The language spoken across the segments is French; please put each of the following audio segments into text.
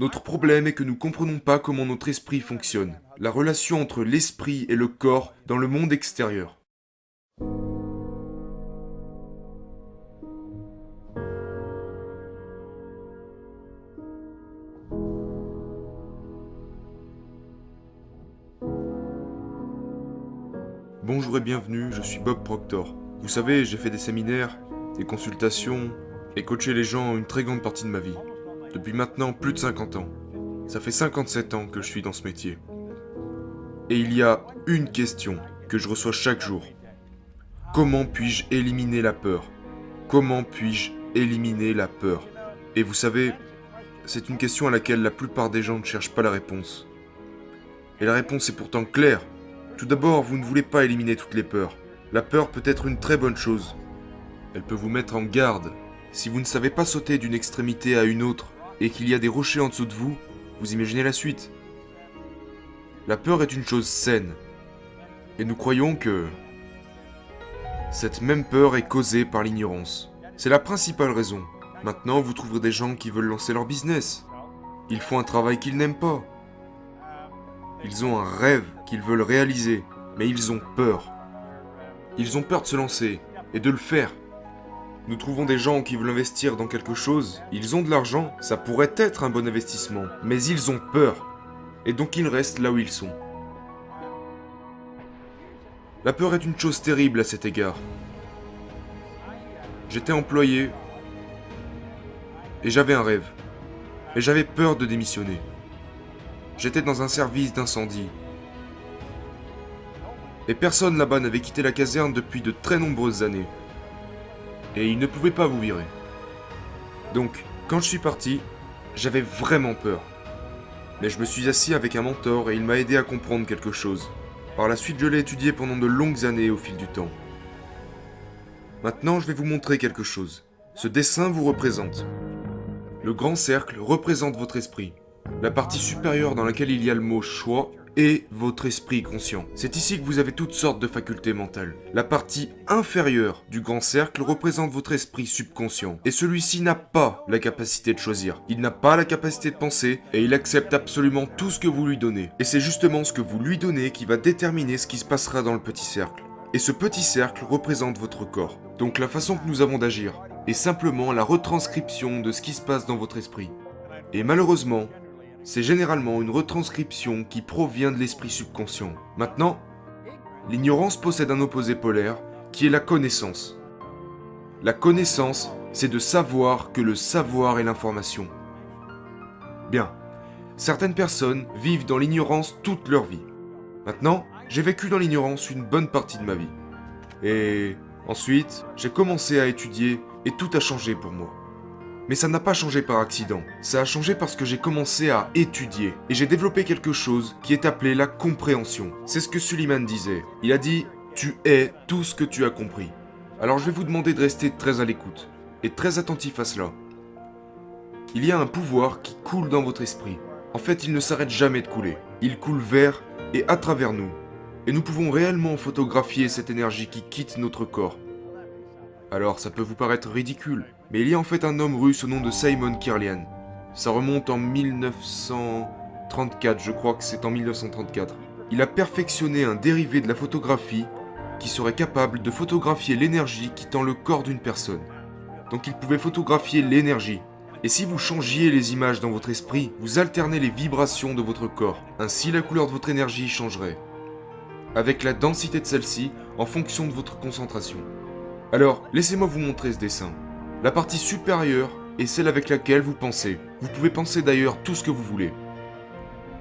Notre problème est que nous comprenons pas comment notre esprit fonctionne, la relation entre l'esprit et le corps dans le monde extérieur. Bonjour et bienvenue, je suis Bob Proctor. Vous savez, j'ai fait des séminaires, des consultations et coaché les gens une très grande partie de ma vie. Depuis maintenant plus de 50 ans. Ça fait 57 ans que je suis dans ce métier. Et il y a une question que je reçois chaque jour. Comment puis-je éliminer la peur? Comment puis-je éliminer la peur? Et vous savez, c'est une question à laquelle la plupart des gens ne cherchent pas la réponse. Et la réponse est pourtant claire. Tout d'abord, vous ne voulez pas éliminer toutes les peurs. La peur peut être une très bonne chose. Elle peut vous mettre en garde. Si vous ne savez pas sauter d'une extrémité à une autre et qu'il y a des rochers en dessous de vous, vous imaginez la suite. La peur est une chose saine. Et nous croyons que cette même peur est causée par l'ignorance. C'est la principale raison. Maintenant, vous trouverez des gens qui veulent lancer leur business. Ils font un travail qu'ils n'aiment pas. Ils ont un rêve qu'ils veulent réaliser, mais ils ont peur. Ils ont peur de se lancer et de le faire. Nous trouvons des gens qui veulent investir dans quelque chose, ils ont de l'argent, ça pourrait être un bon investissement, mais ils ont peur. Et donc ils restent là où ils sont. La peur est une chose terrible à cet égard. J'étais employé et j'avais un rêve. Et j'avais peur de démissionner. J'étais dans un service d'incendie. Et personne là-bas n'avait quitté la caserne depuis de très nombreuses années. Et ils ne pouvaient pas vous virer. Donc, quand je suis parti, j'avais vraiment peur. Mais je me suis assis avec un mentor et il m'a aidé à comprendre quelque chose. Par la suite, je l'ai étudié pendant de longues années au fil du temps. Maintenant, je vais vous montrer quelque chose. Ce dessin vous représente. Le grand cercle représente votre esprit. La partie supérieure dans laquelle il y a le mot choix est votre esprit conscient. C'est ici que vous avez toutes sortes de facultés mentales. La partie inférieure du grand cercle représente votre esprit subconscient. Et celui-ci n'a pas la capacité de choisir. Il n'a pas la capacité de penser et il accepte absolument tout ce que vous lui donnez. Et c'est justement ce que vous lui donnez qui va déterminer ce qui se passera dans le petit cercle. Et ce petit cercle représente votre corps. Donc la façon que nous avons d'agir est simplement la retranscription de ce qui se passe dans votre esprit. Et malheureusement, c'est généralement une retranscription qui provient de l'esprit subconscient. Maintenant, l'ignorance possède un opposé polaire qui est la connaissance. La connaissance, c'est de savoir que le savoir est l'information. Bien, certaines personnes vivent dans l'ignorance toute leur vie. Maintenant, j'ai vécu dans l'ignorance une bonne partie de ma vie. Et ensuite, j'ai commencé à étudier et tout a changé pour moi. Mais ça n'a pas changé par accident, ça a changé parce que j'ai commencé à étudier. Et j'ai développé quelque chose qui est appelé la compréhension. C'est ce que Suleiman disait. Il a dit « Tu es tout ce que tu as compris ». Alors je vais vous demander de rester très à l'écoute et très attentif à cela. Il y a un pouvoir qui coule dans votre esprit. En fait, il ne s'arrête jamais de couler. Il coule vers et à travers nous. Et nous pouvons réellement photographier cette énergie qui quitte notre corps. Alors ça peut vous paraître ridicule, mais il y a en fait un homme russe au nom de Simon Kirlian. Ça remonte en 1934, je crois que c'est en 1934. Il a perfectionné un dérivé de la photographie qui serait capable de photographier l'énergie quittant le corps d'une personne. Donc il pouvait photographier l'énergie. Et si vous changiez les images dans votre esprit, vous alternez les vibrations de votre corps. Ainsi la couleur de votre énergie changerait, avec la densité de celle-ci en fonction de votre concentration. Alors, laissez-moi vous montrer ce dessin. La partie supérieure est celle avec laquelle vous pensez. Vous pouvez penser d'ailleurs tout ce que vous voulez.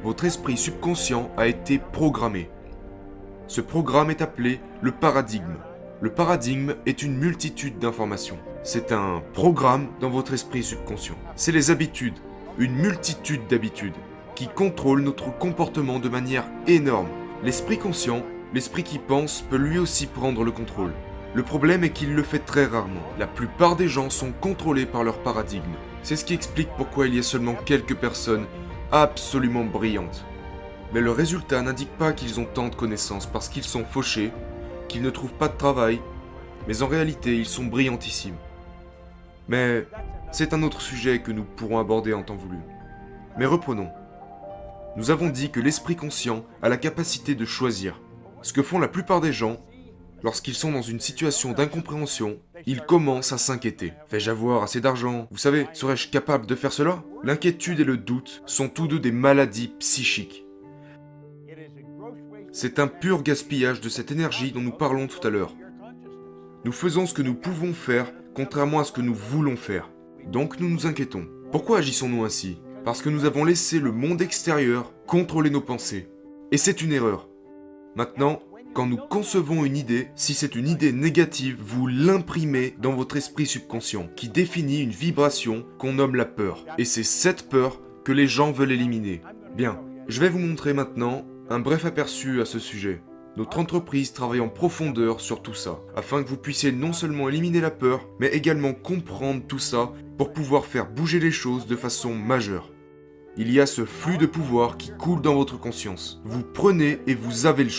Votre esprit subconscient a été programmé. Ce programme est appelé le paradigme. Le paradigme est une multitude d'informations. C'est un programme dans votre esprit subconscient. C'est les habitudes, une multitude d'habitudes, qui contrôlent notre comportement de manière énorme. L'esprit conscient, l'esprit qui pense, peut lui aussi prendre le contrôle. Le problème est qu'il le fait très rarement. La plupart des gens sont contrôlés par leur paradigme. C'est ce qui explique pourquoi il y a seulement quelques personnes absolument brillantes. Mais le résultat n'indique pas qu'ils ont tant de connaissances parce qu'ils sont fauchés, qu'ils ne trouvent pas de travail, mais en réalité ils sont brillantissimes. Mais c'est un autre sujet que nous pourrons aborder en temps voulu. Mais reprenons. Nous avons dit que l'esprit conscient a la capacité de choisir. Ce que font la plupart des gens, lorsqu'ils sont dans une situation d'incompréhension, ils commencent à s'inquiéter. Vais-je avoir assez d'argent? Vous savez, serais-je capable de faire cela? L'inquiétude et le doute sont tous deux des maladies psychiques. C'est un pur gaspillage de cette énergie dont nous parlons tout à l'heure. Nous faisons ce que nous pouvons faire, contrairement à ce que nous voulons faire. Donc nous nous inquiétons. Pourquoi agissons-nous ainsi? Parce que nous avons laissé le monde extérieur contrôler nos pensées. Et c'est une erreur. Maintenant, quand nous concevons une idée, si c'est une idée négative, vous l'imprimez dans votre esprit subconscient, qui définit une vibration qu'on nomme la peur. Et c'est cette peur que les gens veulent éliminer. Bien, je vais vous montrer maintenant un bref aperçu à ce sujet. Notre entreprise travaille en profondeur sur tout ça, afin que vous puissiez non seulement éliminer la peur, mais également comprendre tout ça pour pouvoir faire bouger les choses de façon majeure. Il y a ce flux de pouvoir qui coule dans votre conscience. Vous prenez et vous avez le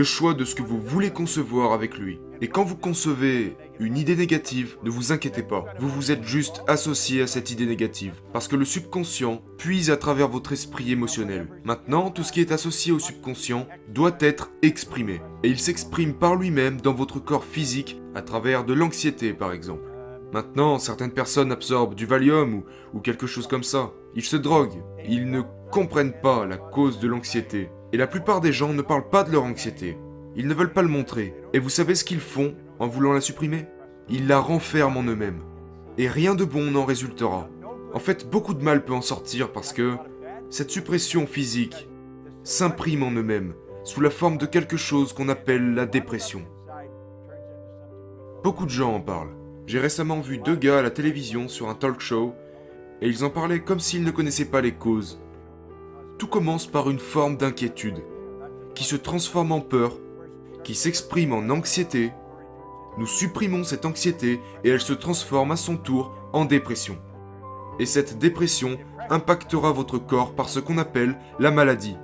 choix de ce que vous voulez concevoir avec lui. Et quand vous concevez une idée négative, ne vous inquiétez pas, vous vous êtes juste associé à cette idée négative, parce que le subconscient puise à travers votre esprit émotionnel. Maintenant, tout ce qui est associé au subconscient doit être exprimé. Et il s'exprime par lui-même dans votre corps physique, à travers de l'anxiété par exemple. Maintenant, certaines personnes absorbent du Valium ou quelque chose comme ça. Ils se droguent. Ils ne comprennent pas la cause de l'anxiété. Et la plupart des gens ne parlent pas de leur anxiété. Ils ne veulent pas le montrer. Et vous savez ce qu'ils font en voulant la supprimer? Ils la renferment en eux-mêmes. Et rien de bon n'en résultera. En fait, beaucoup de mal peut en sortir parce que cette suppression physique s'imprime en eux-mêmes sous la forme de quelque chose qu'on appelle la dépression. Beaucoup de gens en parlent. J'ai récemment vu 2 gars à la télévision sur un talk show et ils en parlaient comme s'ils ne connaissaient pas les causes. Tout commence par une forme d'inquiétude qui se transforme en peur, qui s'exprime en anxiété. Nous supprimons cette anxiété et elle se transforme à son tour en dépression. Et cette dépression impactera votre corps par ce qu'on appelle la maladie.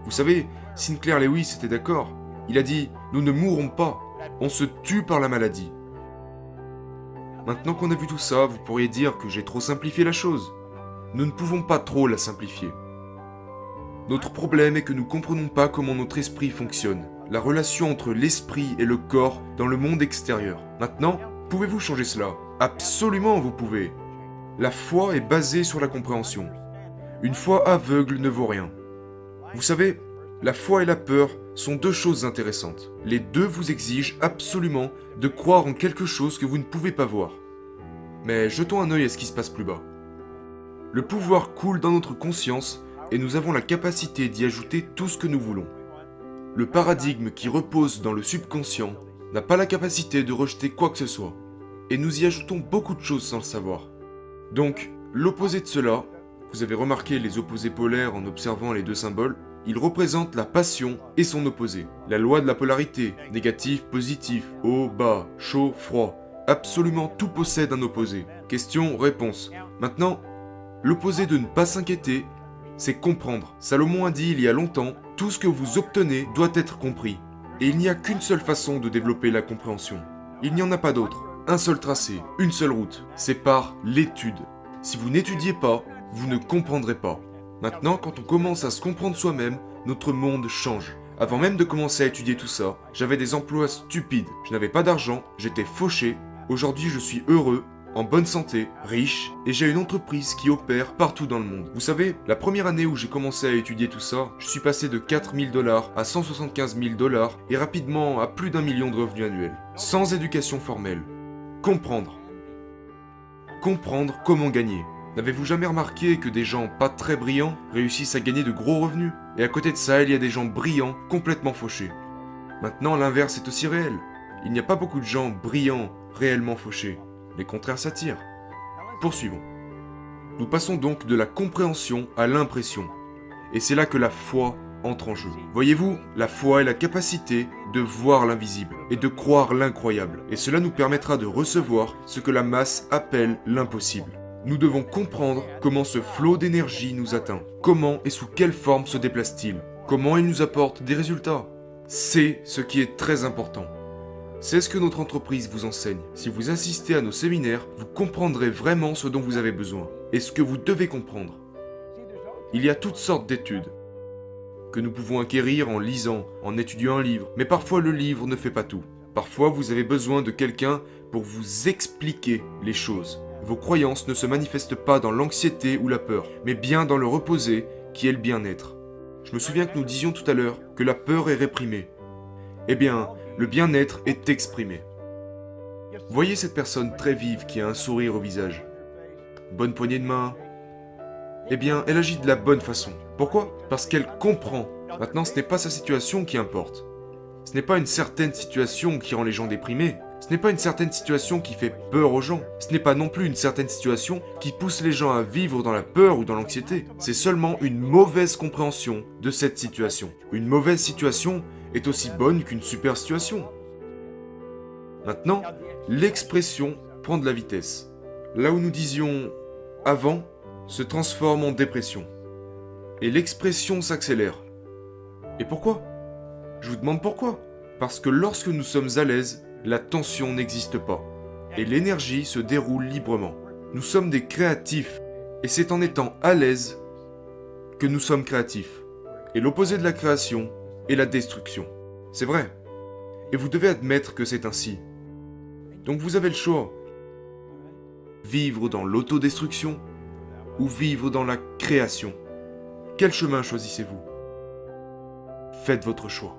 Vous savez, Sinclair Lewis était d'accord. Il a dit « Nous ne mourrons pas, on se tue par la maladie ». Maintenant qu'on a vu tout ça, vous pourriez dire que j'ai trop simplifié la chose. Nous ne pouvons pas trop la simplifier. Notre problème est que nous ne comprenons pas comment notre esprit fonctionne, la relation entre l'esprit et le corps dans le monde extérieur. Maintenant, pouvez-vous changer cela? Absolument, vous pouvez. La foi est basée sur la compréhension. Une foi aveugle ne vaut rien. Vous savez, la foi et la peur sont 2 choses intéressantes. Les 2 vous exigent absolument de croire en quelque chose que vous ne pouvez pas voir. Mais jetons un œil à ce qui se passe plus bas. Le pouvoir coule dans notre conscience et nous avons la capacité d'y ajouter tout ce que nous voulons. Le paradigme qui repose dans le subconscient n'a pas la capacité de rejeter quoi que ce soit. Et nous y ajoutons beaucoup de choses sans le savoir. Donc, l'opposé de cela, vous avez remarqué les opposés polaires en observant les 2 symboles, ils représentent la passion et son opposé. La loi de la polarité, négatif, positif, haut, bas, chaud, froid. Absolument tout possède un opposé. Question, réponse. Maintenant, l'opposé de ne pas s'inquiéter, c'est comprendre. Salomon a dit il y a longtemps, tout ce que vous obtenez doit être compris. Et il n'y a qu'une seule façon de développer la compréhension. Il n'y en a pas d'autre. Un seul tracé, une seule route. C'est par l'étude. Si vous n'étudiez pas, vous ne comprendrez pas. Maintenant, quand on commence à se comprendre soi-même, notre monde change. Avant même de commencer à étudier tout ça, j'avais des emplois stupides. Je n'avais pas d'argent, j'étais fauché. Aujourd'hui, je suis heureux, en bonne santé, riche, et j'ai une entreprise qui opère partout dans le monde. Vous savez, la première année où j'ai commencé à étudier tout ça, je suis passé de 4 000 $ à 175 000 $ et rapidement à plus d'1 million de revenus annuels. Sans éducation formelle. Comprendre. Comprendre comment gagner. N'avez-vous jamais remarqué que des gens pas très brillants réussissent à gagner de gros revenus? Et à côté de ça, il y a des gens brillants, complètement fauchés. Maintenant, l'inverse est aussi réel. Il n'y a pas beaucoup de gens brillants, réellement fauchés. Les contraires s'attirent. Poursuivons. Nous passons donc de la compréhension à l'impression. Et c'est là que la foi entre en jeu. Voyez-vous, la foi est la capacité de voir l'invisible et de croire l'incroyable. Et cela nous permettra de recevoir ce que la masse appelle l'impossible. Nous devons comprendre comment ce flot d'énergie nous atteint. Comment et sous quelle forme se déplace-t-il? Comment il nous apporte des résultats? C'est ce qui est très important. C'est ce que notre entreprise vous enseigne. Si vous assistez à nos séminaires, vous comprendrez vraiment ce dont vous avez besoin et ce que vous devez comprendre. Il y a toutes sortes d'études que nous pouvons acquérir en lisant, en étudiant un livre. Mais parfois le livre ne fait pas tout. Parfois vous avez besoin de quelqu'un pour vous expliquer les choses. Vos croyances ne se manifestent pas dans l'anxiété ou la peur, mais bien dans le reposer qui est le bien-être. Je me souviens que nous disions tout à l'heure que la peur est réprimée. Eh bien, le bien-être est exprimé. Voyez cette personne très vive qui a un sourire au visage. Bonne poignée de main. Eh bien, elle agit de la bonne façon. Pourquoi? Parce qu'elle comprend. Maintenant, ce n'est pas sa situation qui importe. Ce n'est pas une certaine situation qui rend les gens déprimés. Ce n'est pas une certaine situation qui fait peur aux gens. Ce n'est pas non plus une certaine situation qui pousse les gens à vivre dans la peur ou dans l'anxiété. C'est seulement une mauvaise compréhension de cette situation. Une mauvaise situation est aussi bonne qu'une super situation. Maintenant, l'expression prend de la vitesse. Là où nous disions « avant » se transforme en dépression. Et l'expression s'accélère. Et pourquoi? Je vous demande pourquoi. Parce que lorsque nous sommes à l'aise, la tension n'existe pas. Et l'énergie se déroule librement. Nous sommes des créatifs. Et c'est en étant à l'aise que nous sommes créatifs. Et l'opposé de la création est la destruction. C'est vrai. Et vous devez admettre que c'est ainsi. Donc vous avez le choix. Vivre dans l'autodestruction ou vivre dans la création. Quel chemin choisissez-vous? Faites votre choix.